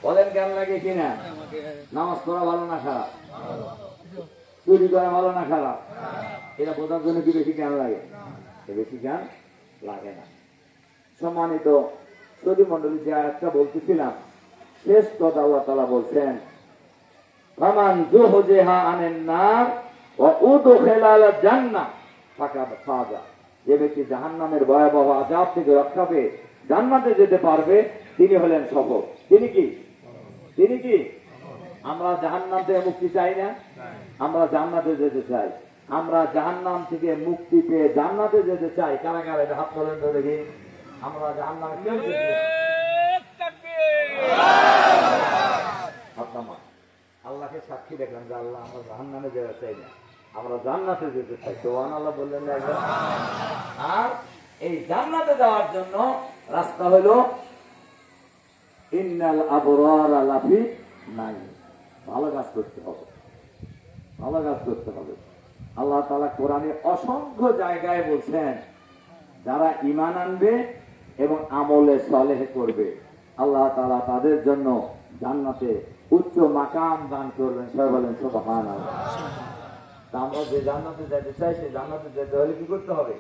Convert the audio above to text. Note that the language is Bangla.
বলেন কেন লাগে কিনা? নামাজ পড়া ভালো না খারাপ? চুরি করা ভালো না খারাপ? এটা বোঝার জন্য কি বেশি জ্ঞান লাগে? বেশি জ্ঞান লাগে না। সম্মানিত সদী মন্ডলী, যে আয়াতটা বলতেছিলাম, শেষ কথা আল্লাহ তাআলা বলছেন, ফামান যুহজিহা আনিন নার ওয়া উদখিলাল জান্নাহ ফাকাদ ফাজা। যে ব্যক্তি জাহান্নামের ভয়াবহ আযাব থেকে রক্ষা পেয়ে জান্নাতে যেতে পারবে, তিনি হলেন সফল। তিনি কি? আমরা জাহান্নাম থেকে মুক্তি চাই না? আমরা জান্নাতে যেতে চাই। আমরা জাহান্নাম থেকে মুক্তি পেয়ে জান্নাতে যেতে চাই। কারা কারা এটা হাত তোলেন তো দেখি। আমরা জাহান্নামে কেউ যেতে চাই? আল্লাহকে সাক্ষী দেখলাম যে আল্লাহ আমরা জাহান্নামে যেতে চাই না, আমরা জান্নাতে যেতে চাই। সুবহানাল্লাহ বললেন না একবার? আর এই জান্নাতে যাওয়ার জন্য রাস্তা হলো ইন্নাল আবরারা লাফি নাঈম। ভালো কাজ করতে হবে, ভালো কাজ করতে হবে। আল্লাহ তাআলা কোরআনে অসংখ্য জায়গায় বলছেন, যারা ঈমান আনবে এবং আমলে সালেহ করবে, আল্লাহ তাআলা তাদের জন্য জান্নাতে উচ্চ মাকাম দান করবেন। সবাই বলেন সুবহানাল্লাহ। আমরা যে জান্নাতে যেতে চাই, সেই জান্নাতে যেতে হলে কি করতে হবে?